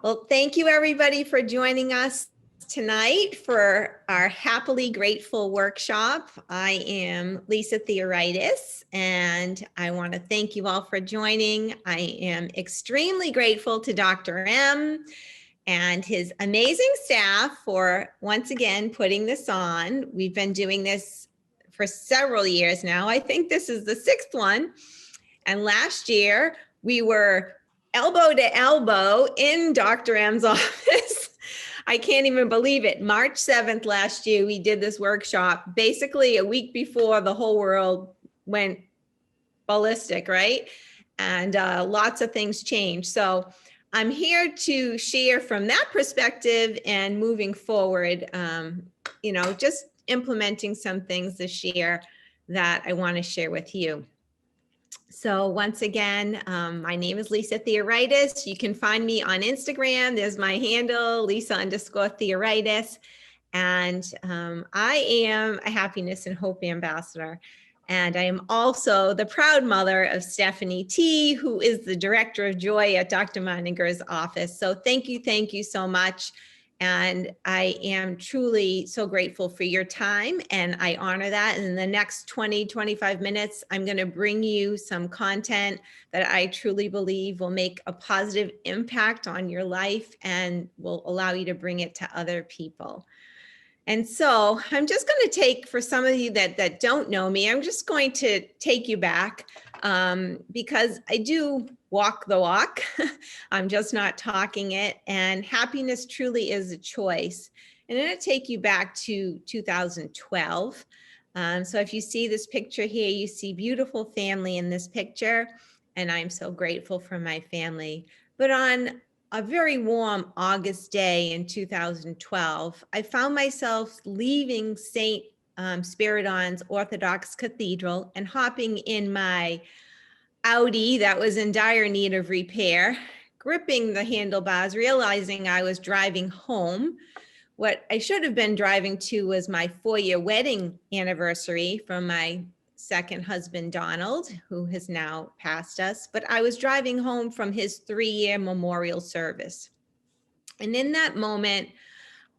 Well, thank you everybody for joining us tonight for our Happily Grateful workshop. I am Lisa Theoharides, and I want to thank you all for joining. I am extremely grateful to Dr. M and his amazing staff for once again putting this on. We've been doing this for several years now. I think this is the 6th one. And last year we were elbow to elbow in Dr. M's office. I can't even believe it. March 7th last year, we did this workshop, basically a week before the whole world went ballistic, right? And lots of things changed. So I'm here to share from that perspective and moving forward, just implementing some things this year that I want to share with you. So once again, my name is Lisa Theoharides. You can find me on Instagram. There's my handle, Lisa_Theoharides. And I am a Happiness and Hope Ambassador. And I am also the proud mother of Stephanie T., who is the Director of Joy at Dr. Meininger's office. So thank you so much. And I am truly so grateful for your time, and I honor that. And in the next 20-25 minutes, I'm going to bring you some content that I truly believe will make a positive impact on your life and will allow you to bring it to other people. And so I'm just going to take, for some of you that don't know me, I'm just going to take you back because I do walk the walk. I'm just not talking it. And happiness truly is a choice. And I'm going to take you back to 2012. So if you see this picture here, you see beautiful family in this picture. And I'm so grateful for my family. But on a very warm August day in 2012, I found myself leaving St. Spiridon's Orthodox Cathedral and hopping in my Audi that was in dire need of repair, gripping the handlebars, realizing I was driving home. What I should have been driving to was my 4-year wedding anniversary from my second husband, Donald, who has now passed us, but I was driving home from his 3-year memorial service. And in that moment,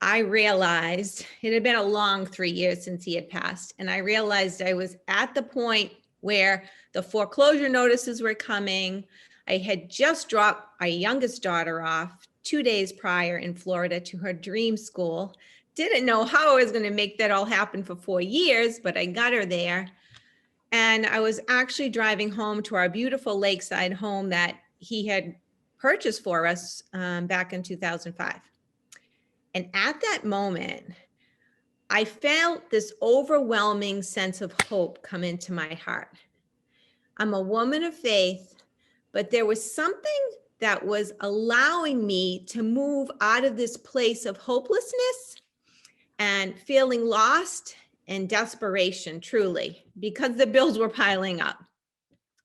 I realized it had been a long 3 years since he had passed. And I realized I was at the point where the foreclosure notices were coming. I had just dropped our youngest daughter off 2 days prior in Florida to her dream school. Didn't know how I was going to make that all happen for 4 years, but I got her there. And I was actually driving home to our beautiful lakeside home that he had purchased for us back in 2005. And at that moment, I felt this overwhelming sense of hope come into my heart. I'm a woman of faith, but there was something that was allowing me to move out of this place of hopelessness and feeling lost and desperation, truly, because the bills were piling up.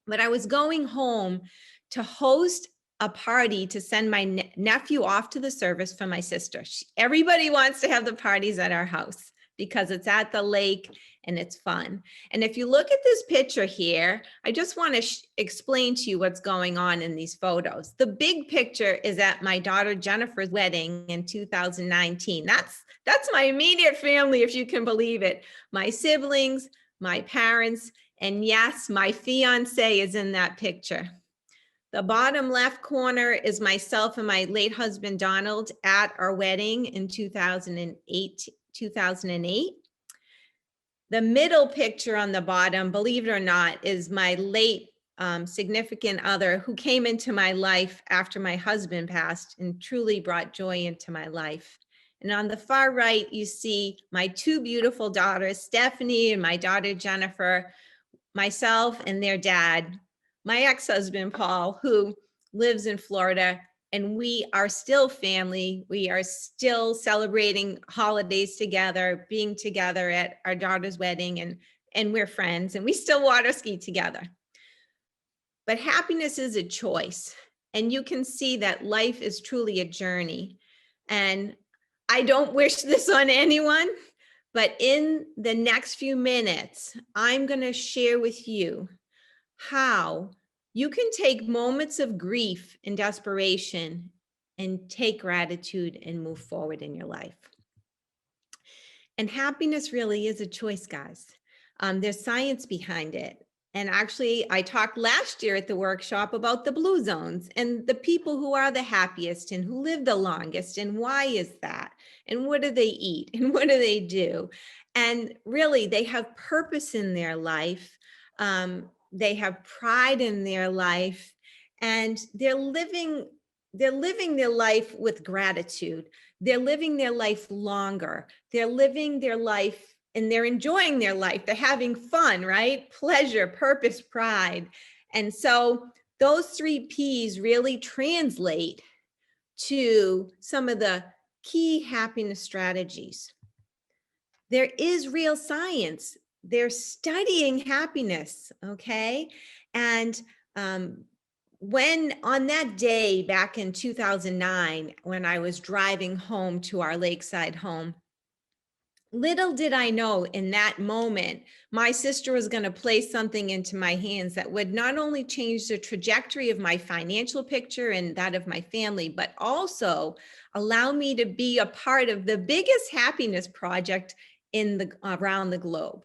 But I was going home to host a party to send my nephew off to the service for my sister. Everybody wants to have the parties at our house because it's at the lake and it's fun. And if you look at this picture here, I just want to explain to you what's going on in these photos. The big picture is at my daughter Jennifer's wedding in 2019. That's my immediate family, if you can believe it. My siblings, my parents, and yes, my fiance is in that picture. The bottom left corner is myself and my late husband, Donald, at our wedding in 2008. The middle picture on the bottom, believe it or not, is my late significant other who came into my life after my husband passed and truly brought joy into my life. And on the far right, you see my 2 beautiful daughters, Stephanie and my daughter, Jennifer, myself and their dad, my ex-husband, Paul, who lives in Florida, and we are still family. We are still celebrating holidays together, being together at our daughter's wedding, and we're friends, and we still water ski together. But happiness is a choice, and you can see that life is truly a journey. And I don't wish this on anyone, but in the next few minutes, I'm going to share with you how you can take moments of grief and desperation and take gratitude and move forward in your life. And happiness really is a choice, guys. There's science behind it. And actually, I talked last year at the workshop about the blue zones and the people who are the happiest and who live the longest. And why is that? And what do they eat? And what do they do? And really, they have purpose in their life. They have pride in their life. And they're living their life with gratitude. They're living their life longer. They're living their life and they're enjoying their life. They're having fun, right? Pleasure, purpose, pride. And so those 3 P's really translate to some of the key happiness strategies. There is real science. They're studying happiness, okay? And when on that day back in 2009, when I was driving home to our lakeside home, little did I know in that moment, my sister was going to place something into my hands that would not only change the trajectory of my financial picture and that of my family, but also allow me to be a part of the biggest happiness project around the globe.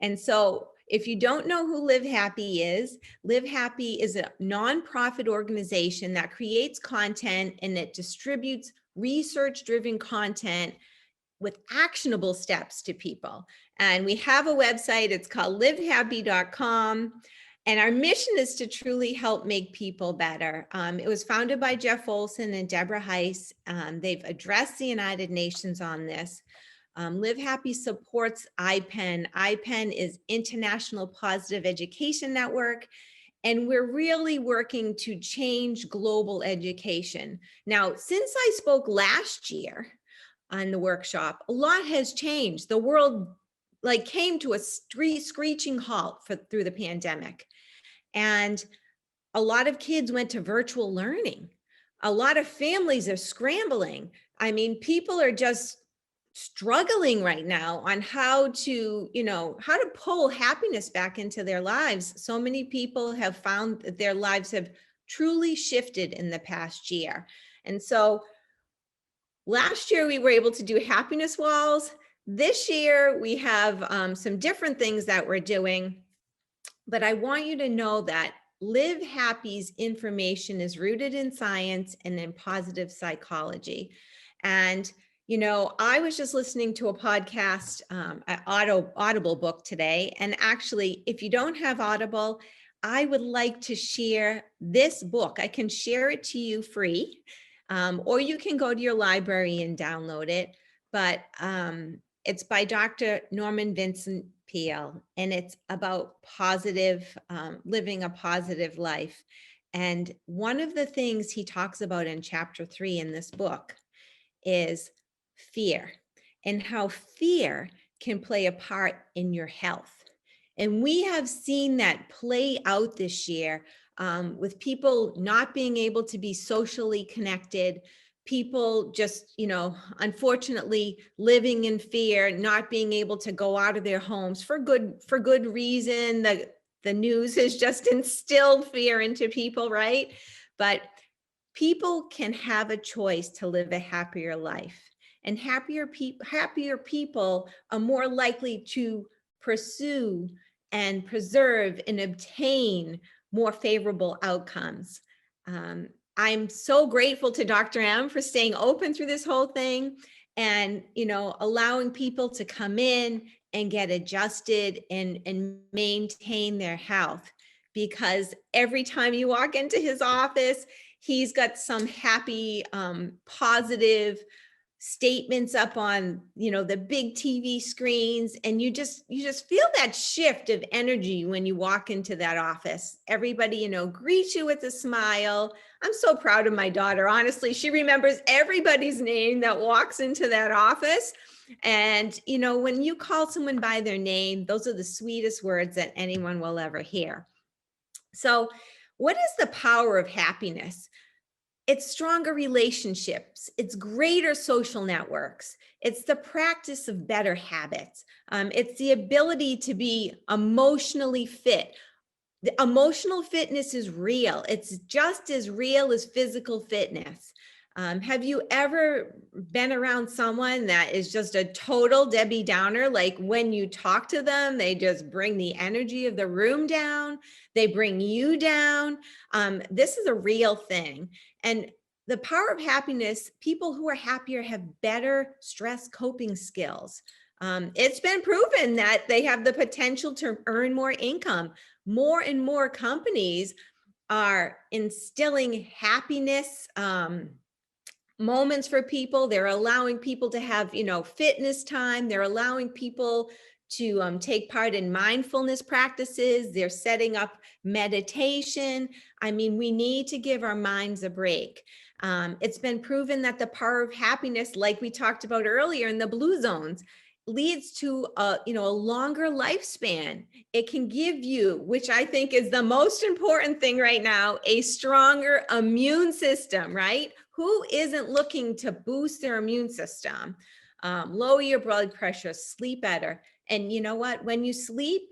And so if you don't know who Live Happy is a nonprofit organization that creates content and it distributes research-driven content with actionable steps to people. And we have a website, it's called livehappy.com. And our mission is to truly help make people better. It was founded by Jeff Olson and Deborah Heiss. They've addressed the United Nations on this. Live Happy supports IPEN. IPEN is International Positive Education Network, and we're really working to change global education. Now, since I spoke last year on the workshop, a lot has changed. The world came to a screeching halt through the pandemic, and a lot of kids went to virtual learning. A lot of families are scrambling. I mean, people are just struggling right now on how to pull happiness back into their lives. So many people have found that their lives have truly shifted in the past year. And so last year we were able to do happiness walls. This year we have some different things that we're doing, but I want you to know that Live Happy's information is rooted in science and in positive psychology. And I was just listening to a podcast, an Audible book today. And actually, if you don't have Audible, I would like to share this book. I can share it to you free, or you can go to your library and download it. But it's by Dr. Norman Vincent Peale, and it's about living a positive life. And one of the things he talks about in chapter 3 in this book is fear, and how fear can play a part in your health. And we have seen that play out this year with people not being able to be socially connected, people just, unfortunately living in fear, not being able to go out of their homes for good reason. The news has just instilled fear into people, right? But people can have a choice to live a happier life, and happier people are more likely to pursue and preserve and obtain more favorable outcomes. I'm so grateful to Dr. M for staying open through this whole thing and, allowing people to come in and get adjusted and maintain their health. Because every time you walk into his office, he's got some happy, positive statements up on, the big TV screens. And you just feel that shift of energy when you walk into that office. Everybody, greets you with a smile. I'm so proud of my daughter. Honestly, she remembers everybody's name that walks into that office. And, when you call someone by their name, those are the sweetest words that anyone will ever hear. So what is the power of happiness? It's stronger relationships. It's greater social networks. It's the practice of better habits. It's the ability to be emotionally fit. The emotional fitness is real. It's just as real as physical fitness. Have you ever been around someone that is just a total Debbie Downer? Like when you talk to them, they just bring the energy of the room down. They bring you down. This is a real thing. And the power of happiness, people who are happier have better stress coping skills. It's been proven that they have the potential to earn more income. More and more companies are instilling happiness moments for people. They're allowing people to have, fitness time. They're allowing people to take part in mindfulness practices. They're setting up meditation. I mean, we need to give our minds a break. It's been proven that the power of happiness, like we talked about earlier in the blue zones, leads to a longer lifespan. It can give you, which I think is the most important thing right now, a stronger immune system, right? Who isn't looking to boost their immune system, lower your blood pressure, sleep better? And you know what? When you sleep,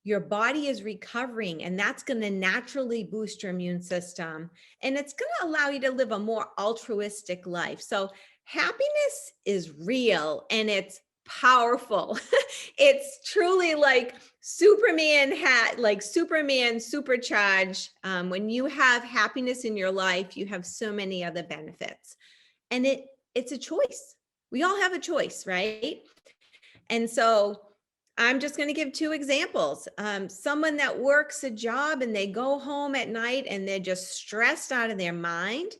your body is recovering, and that's going to naturally boost your immune system. And it's going to allow you to live a more altruistic life. So happiness is real and it's powerful. It's truly like Superman supercharged. When you have happiness in your life, you have so many other benefits. And it's a choice. We all have a choice, right? And so I'm just going to give two examples. Someone that works a job and they go home at night and they're just stressed out of their mind.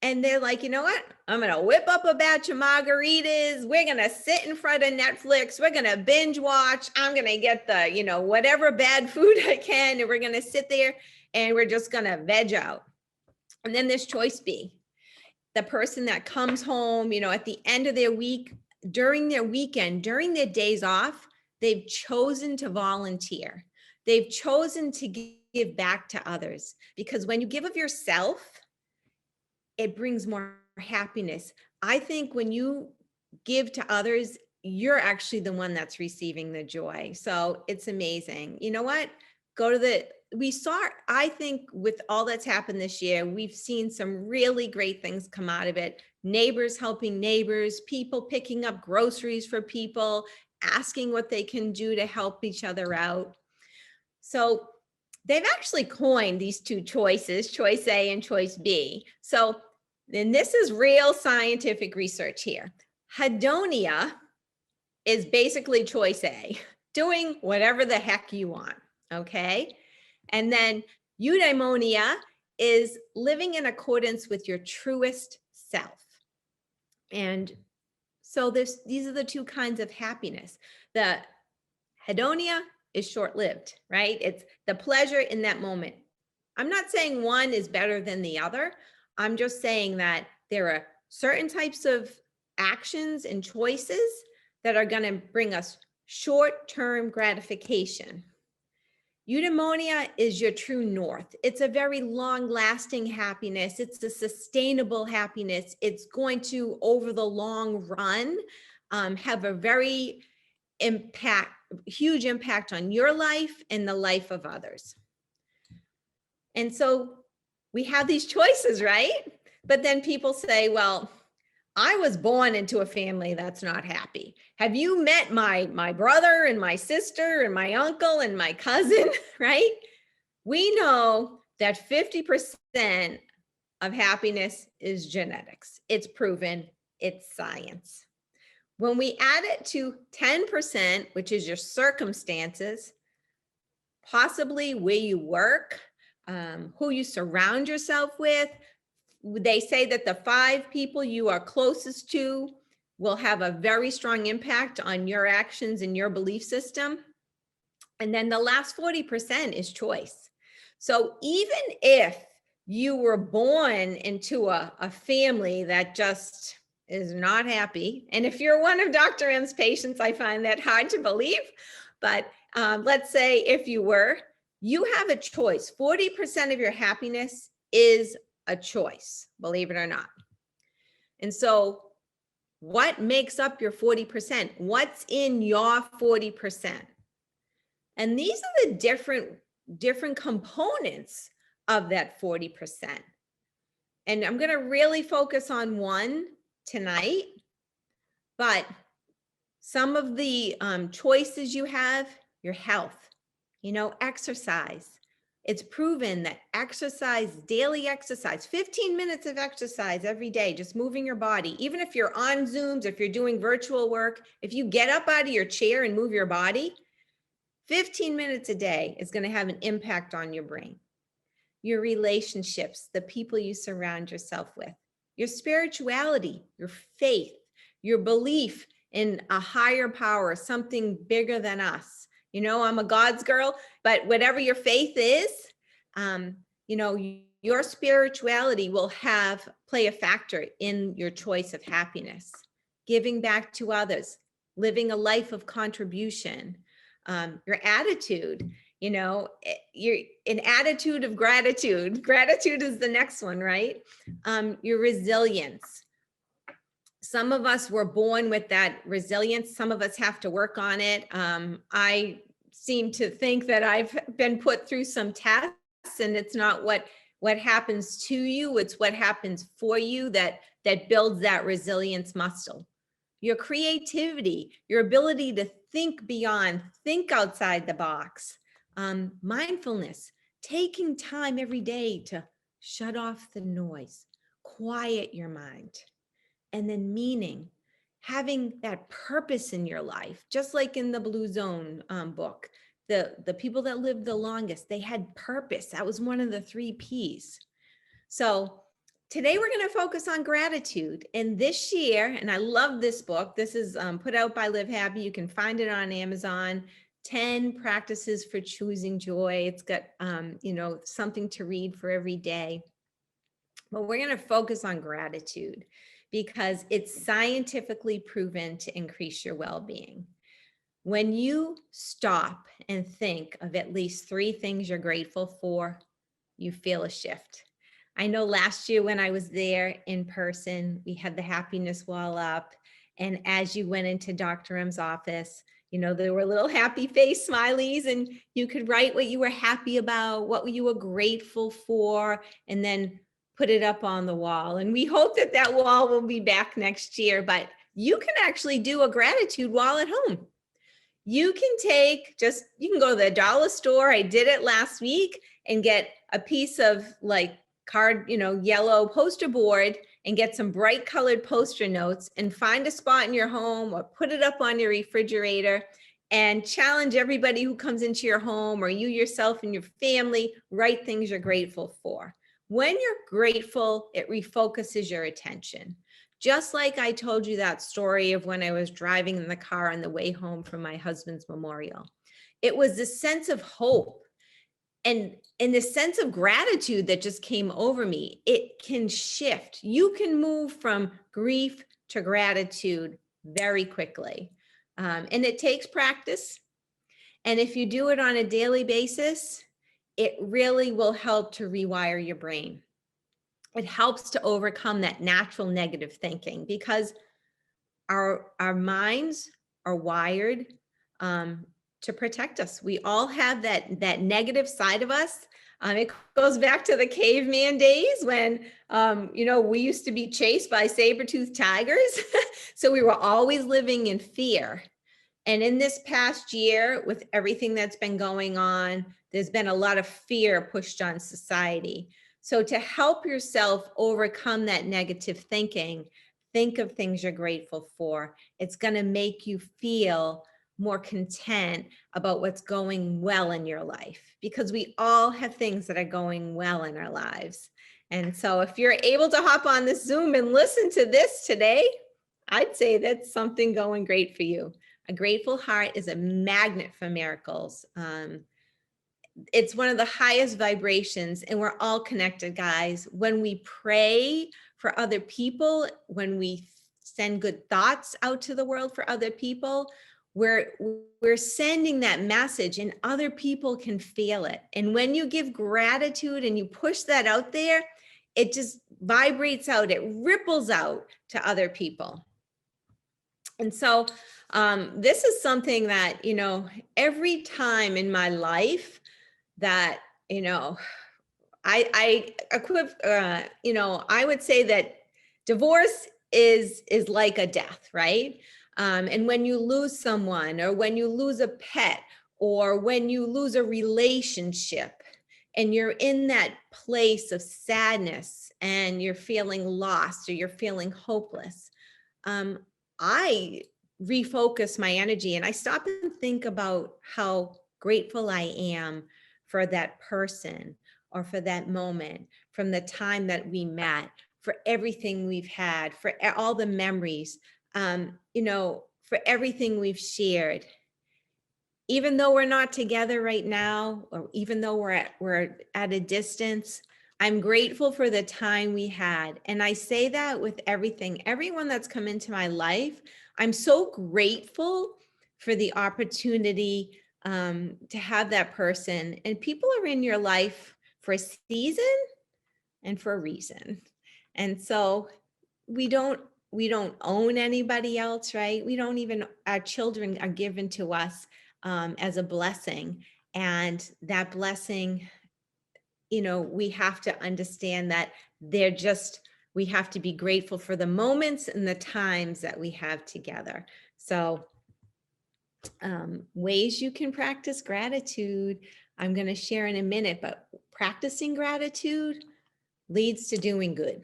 And they're like, you know what? I'm going to whip up a batch of margaritas. We're going to sit in front of Netflix. We're going to binge watch. I'm going to get the, whatever bad food I can. And we're going to sit there and we're just going to veg out. And then there's choice B. The person that comes home, at the end of their week, during their weekend, during their days off, they've chosen to volunteer. They've chosen to give back to others. Because when you give of yourself, it brings more happiness. I think when you give to others, you're actually the one that's receiving the joy. So it's amazing. You know what? I think with all that's happened this year, we've seen some really great things come out of it. Neighbors helping neighbors, people picking up groceries for people, asking what they can do to help each other out. So they've actually coined these two choices, choice A and choice B. So then this is real scientific research here. Hedonia is basically choice A, doing whatever the heck you want, okay? And then eudaimonia is living in accordance with your truest self. And so these are the two kinds of happiness. The hedonia is short-lived, right? It's the pleasure in that moment. I'm not saying one is better than the other. I'm just saying that there are certain types of actions and choices that are going to bring us short-term gratification. Eudaimonia is your true north. It's a very long-lasting happiness. It's a sustainable happiness. It's going to, over the long run, have a very huge impact on your life and the life of others. And so we have these choices, right? But then people say, well, I was born into a family that's not happy. Have you met my brother and my sister and my uncle and my cousin, right? We know that 50% of happiness is genetics. It's proven, it's science. When we add it to 10%, which is your circumstances, possibly where you work, who you surround yourself with. They say that the 5 people you are closest to will have a very strong impact on your actions and your belief system. And then the last 40% is choice. So even if you were born into a family that just is not happy, and if you're one of Dr. M's patients, I find that hard to believe, but let's say if you were, you have a choice. 40% of your happiness is a choice, believe it or not. And so what makes up your 40%? What's in your 40%? And these are the different components of that 40%. And I'm going to really focus on one tonight, but some of the choices you have, your health, exercise. It's proven that exercise, daily exercise, 15 minutes of exercise every day, just moving your body, even if you're on Zooms, if you're doing virtual work, if you get up out of your chair and move your body, 15 minutes a day is going to have an impact on your brain, your relationships, the people you surround yourself with, your spirituality, your faith, your belief in a higher power, something bigger than us. I'm a God's girl, but whatever your faith is, your spirituality will play a factor in your choice of happiness, giving back to others, living a life of contribution, your attitude, you're an attitude of gratitude. Gratitude is the next one, right? Your resilience. Some of us were born with that resilience. Some of us have to work on it. I seem to think that I've been put through some tests, and it's not what happens to you, it's what happens for you that builds that resilience muscle. Your creativity, your ability to think beyond, think outside the box. Mindfulness, taking time every day to shut off the noise, quiet your mind. And then meaning, having that purpose in your life, just like in the Blue Zone book, the people that lived the longest, they had purpose. That was one of the 3 P's. So today we're going to focus on gratitude. And this year, and I love this book, this is put out by Live Happy. You can find it on Amazon, 10 Practices for Choosing Joy. It's got, something to read for every day. But we're going to focus on gratitude because it's scientifically proven to increase your well-being. When you stop and think of at least 3 things you're grateful for, you feel a shift. I know last year when I was there in person, we had the happiness wall up. And as you went into Dr. M's office, there were little happy face smileys, and you could write what you were happy about, what you were grateful for, and then put it up on the wall. And we hope that wall will be back next year, but you can actually do a gratitude wall at home. You can go to the dollar store. I did it last week, and get a piece of yellow poster board and get some bright colored poster notes and find a spot in your home or put it up on your refrigerator and challenge everybody who comes into your home, or you yourself and your family, write things you're grateful for. When you're grateful, it refocuses your attention. Just like I told you that story of when I was driving in the car on the way home from my husband's memorial. It was this sense of hope and this sense of gratitude that just came over me. It can shift. You can move from grief to gratitude very quickly. And it takes practice. And if you do it on a daily basis, it really will help to rewire your brain. It helps to overcome that natural negative thinking, because our minds are wired to protect us. We all have that negative side of us. It goes back to the caveman days when, we used to be chased by saber-toothed tigers. So we were always living in fear. And in this past year, with everything that's been going on, there's been a lot of fear pushed on society. So to help yourself overcome that negative thinking, think of things you're grateful for. It's going to make you feel more content about what's going well in your life, because we all have things that are going well in our lives. And so if you're able to hop on this Zoom and listen to this today, I'd say that's something going great for you. A grateful heart is a magnet for miracles. It's one of the highest vibrations, and we're all connected, guys. When we pray for other people, when we send good thoughts out to the world for other people, we're sending that message, and other people can feel it. And when you give gratitude and you push that out there, it just vibrates out, it ripples out to other people. And so this is something that, every time in my life that, I would say that divorce is like a death, right? And when you lose someone, or when you lose a pet, or when you lose a relationship, and you're in that place of sadness and you're feeling lost or you're feeling hopeless, I refocus my energy and I stop and think about how grateful I am for that person or for that moment, from the time that we met, for everything we've had, for all the memories, for everything we've shared. Even though we're not together right now, or even though we're at a distance, I'm grateful for the time we had. And I say that with everyone that's come into my life. I'm so grateful for the opportunity to have that person. And people are in your life for a season and for a reason. And so we don't own anybody else, right? Our children are given to us as a blessing. And that blessing, we have to understand that we have to be grateful for the moments and the times that we have together. So ways you can practice gratitude, I'm going to share in a minute, but practicing gratitude leads to doing good,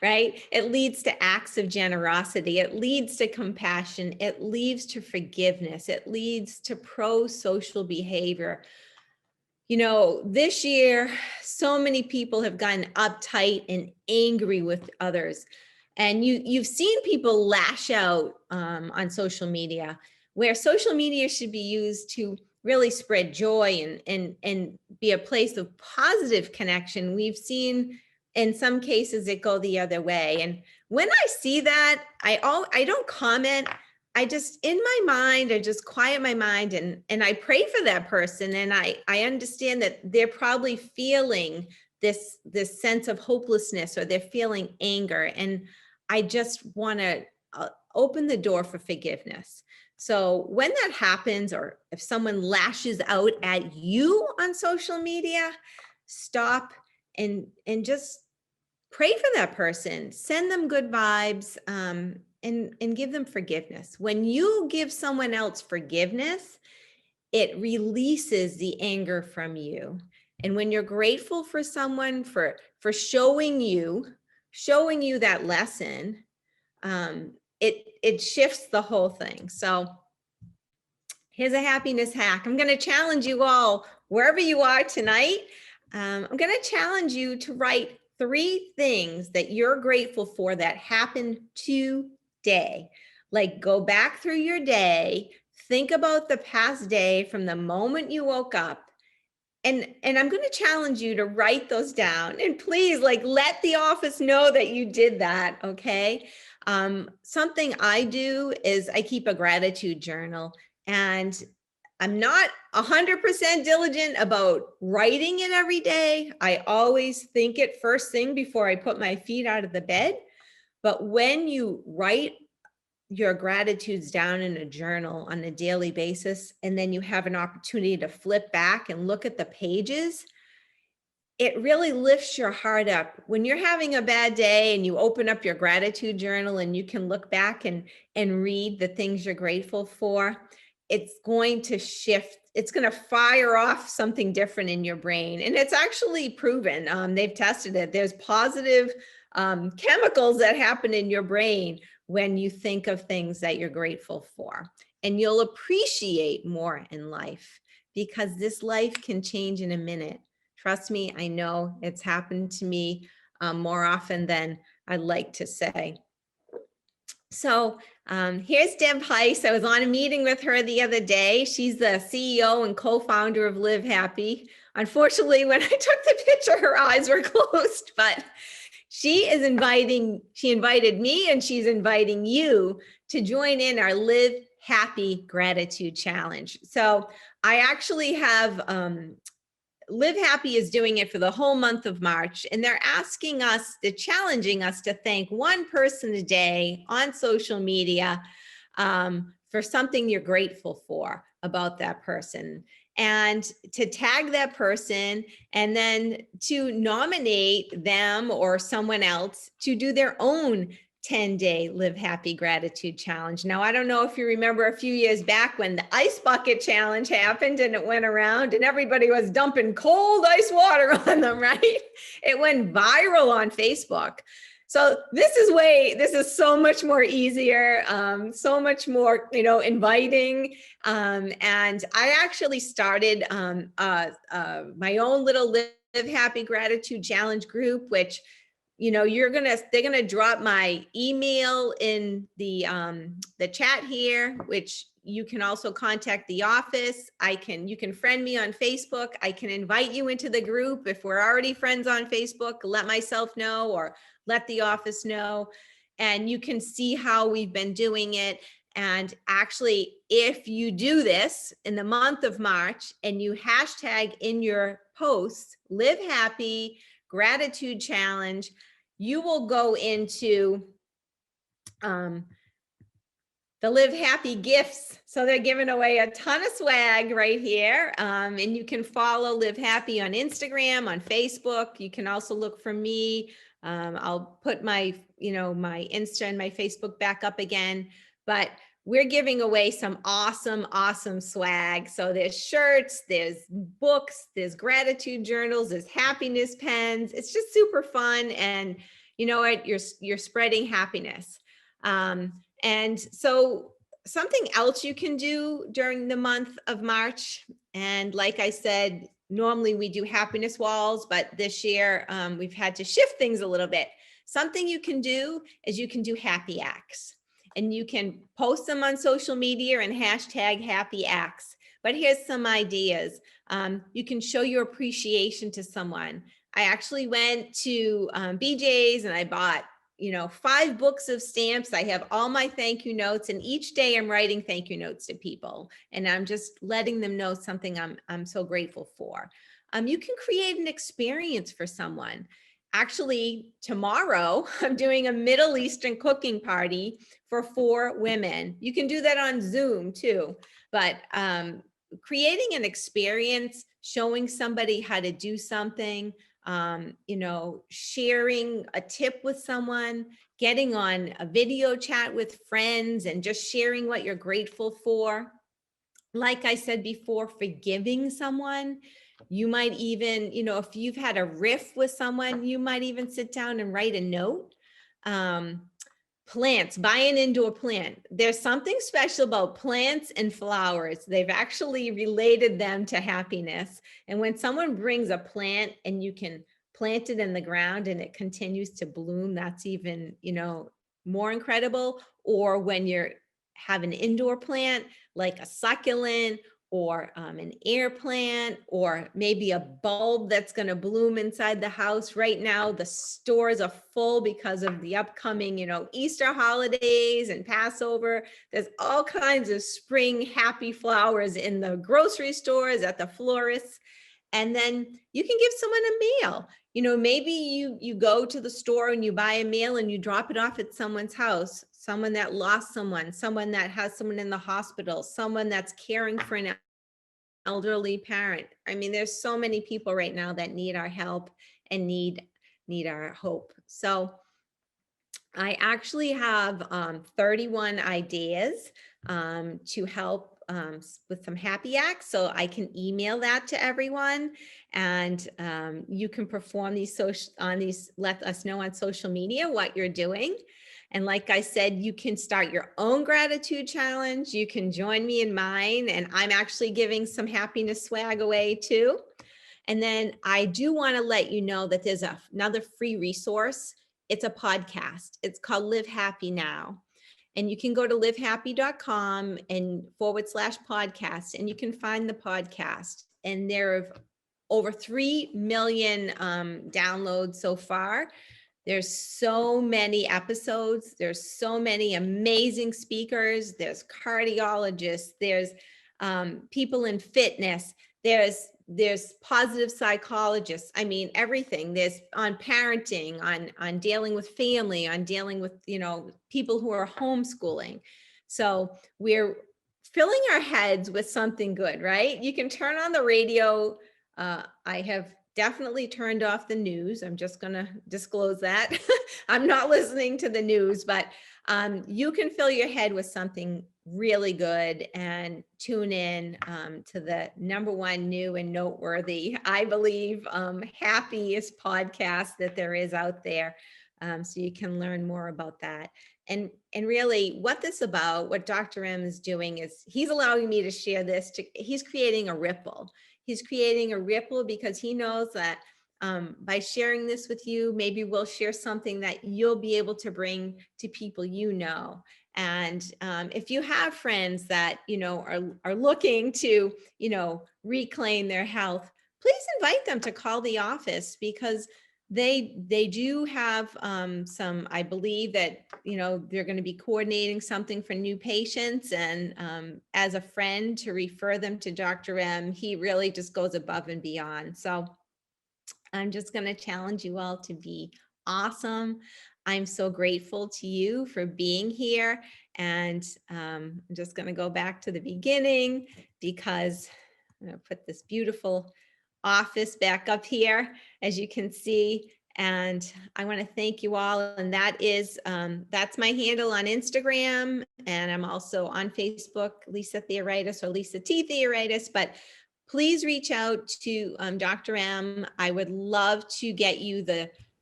right? It leads to acts of generosity. It leads to compassion. It leads to forgiveness. It leads to pro-social behavior. This year, so many people have gotten uptight and angry with others. And you've seen people lash out on social media, where social media should be used to really spread joy and be a place of positive connection. We've seen in some cases it go the other way. And when I see that, I don't comment. I just, in my mind, I just quiet my mind and I pray for that person. And I understand that they're probably feeling this sense of hopelessness, or they're feeling anger. And I just want to open the door for forgiveness. So when that happens, or if someone lashes out at you on social media, stop and just pray for that person, send them good vibes, and give them forgiveness. When you give someone else forgiveness, it releases the anger from you. And when you're grateful for someone for showing you that lesson, it shifts the whole thing. So here's a happiness hack. I'm going to challenge you all, wherever you are tonight. I'm going to challenge you to write 3 things that you're grateful for that happened today. Like, go back through your day, think about the past day from the moment you woke up. And I'm going to challenge you to write those down. And please, let the office know that you did that, okay? Something I do is I keep a gratitude journal, and I'm not 100% diligent about writing it every day. I always think it first thing before I put my feet out of the bed. But when you write your gratitudes down in a journal on a daily basis, and then you have an opportunity to flip back and look at the pages, it really lifts your heart up. When you're having a bad day and you open up your gratitude journal and you can look back and read the things you're grateful for, it's going to shift. It's going to fire off something different in your brain. And it's actually proven. They've tested it. There's positive chemicals that happen in your brain when you think of things that you're grateful for. And you'll appreciate more in life, because this life can change in a minute. Trust me, I know it's happened to me more often than I'd like to say. So here's Deb Heiss. I was on a meeting with her the other day. She's the CEO and co-founder of Live Happy. Unfortunately, when I took the picture, her eyes were closed, but she invited me, and she's inviting you to join in our Live Happy Gratitude Challenge. So I actually have Live Happy is doing it for the whole month of March, and they're challenging us to thank one person a day on social media for something you're grateful for about that person. and to tag that person, and then to nominate them or someone else to do their own 10-day Live Happy Gratitude Challenge. Now, I don't know if you remember a few years back when the ice bucket challenge happened and it went around and everybody was dumping cold ice water on them, right? It went viral on Facebook. So this is so much more easier, so much more, inviting. And I actually started my own little Live Happy Gratitude Challenge group, which, they're gonna drop my email in the chat here, which you can also contact the office. You can friend me on Facebook. I can invite you into the group. If we're already friends on Facebook, let myself know or let the office know, and you can see how we've been doing it. And actually, if you do this in the month of March and you hashtag in your posts, Live Happy Gratitude Challenge, you will go into the Live Happy gifts. So they're giving away a ton of swag right here. And you can follow Live Happy on Instagram, on Facebook. You can also look for me. I'll put my, my Insta and my Facebook back up again, but we're giving away some awesome, awesome swag. So there's shirts, there's books, there's gratitude journals, there's happiness pens. It's just super fun. And you know what, you're spreading happiness. And so something else you can do during the month of March, and like I said, normally we do happiness walls, but this year we've had to shift things a little bit. Something you can do is you can do happy acts, and you can post them on social media and hashtag happy acts. But here's some ideas. You can show your appreciation to someone. I actually went to BJ's and I bought 5 books of stamps. I have all my thank you notes, and each day I'm writing thank you notes to people, and I'm just letting them know something I'm so grateful for. You can create an experience for someone. Actually, tomorrow I'm doing a Middle Eastern cooking party for 4 women. You can do that on Zoom too, but creating an experience, showing somebody how to do something, sharing a tip with someone, getting on a video chat with friends and just sharing what you're grateful for. Like I said before, forgiving someone. You might even, if you've had a riff with someone, you might even sit down and write a note. Plants, buy an indoor plant. There's something special about plants and flowers. They've actually related them to happiness. And when someone brings a plant and you can plant it in the ground and it continues to bloom, that's even, more incredible. Or when you have an indoor plant, like a succulent or an air plant, or maybe a bulb that's going to bloom inside the house. Right now, the stores are full because of the upcoming, Easter holidays and Passover. There's all kinds of spring happy flowers in the grocery stores, at the florists. And then you can give someone a mail. Maybe you go to the store and you buy a mail and you drop it off at someone's house, someone that lost someone that has someone in the hospital, someone that's caring for an elderly parent. I mean, there's so many people right now that need our help and need our hope. So I actually have 31 ideas to help with some happy acts. So I can email that to everyone, and you can perform these let us know on social media what you're doing. And like I said, you can start your own gratitude challenge. You can join me in mine, and I'm actually giving some happiness swag away too. And then I do want to let you know that there's another free resource. It's a podcast. It's called Live Happy Now. And you can go to livehappy.com and /podcast, and you can find the podcast. And there are over 3 million downloads so far. There's so many episodes. There's so many amazing speakers. There's cardiologists. There's people in fitness. There's positive psychologists. I mean, everything. There's on parenting, on dealing with family, on dealing with, people who are homeschooling. So we're filling our heads with something good, right? You can turn on the radio. I have definitely turned off the news. I'm just going to disclose that. I'm not listening to the news, but you can fill your head with something really good and tune in to the #1 new and noteworthy, I believe, happiest podcast that there is out there. So you can learn more about that. And really what this about, what Dr. M is doing is he's allowing me to share this, he's creating a ripple. He's creating a ripple because he knows that by sharing this with you, maybe we'll share something that you'll be able to bring to people you know. And if you have friends that, are looking to, reclaim their health, please invite them to call the office, because they do have some, I believe that, they're going to be coordinating something for new patients. And as a friend, to refer them to Dr. M, he really just goes above and beyond. So I'm just going to challenge you all to be awesome. I'm so grateful to you for being here. And I'm just going to go back to the beginning, because I'm going to put this beautiful office back up here, as you can see. And I want to thank you all. And that's my handle on Instagram. And I'm also on Facebook, Lisa Theoharides or Lisa T Theoharides. But please reach out to Dr. M. I would love to get you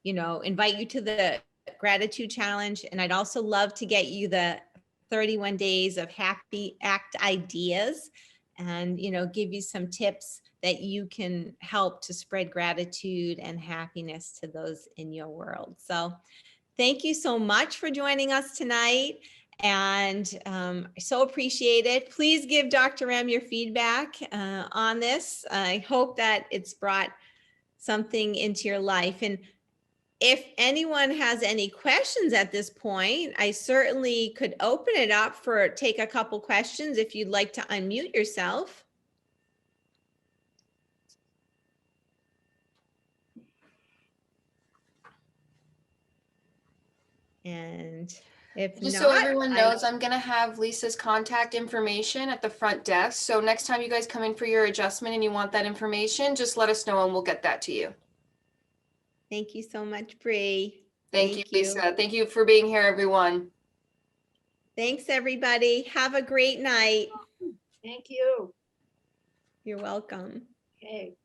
invite you to the gratitude challenge. And I'd also love to get you the 31 days of happy act ideas, and, give you some tips that you can help to spread gratitude and happiness to those in your world. So thank you so much for joining us tonight. And I so appreciate it. Please give Dr. M your feedback on this. I hope that it's brought something into your life. And if anyone has any questions at this point, I certainly could open it up take a couple questions if you'd like to unmute yourself. And if Just not, so everyone knows, I'm going to have Lisa's contact information at the front desk. So next time you guys come in for your adjustment and you want that information, just let us know and we'll get that to you. Thank you so much, Bree. Thank you, Lisa. Thank you for being here, everyone. Thanks, everybody. Have a great night. Thank you. You're welcome. Okay.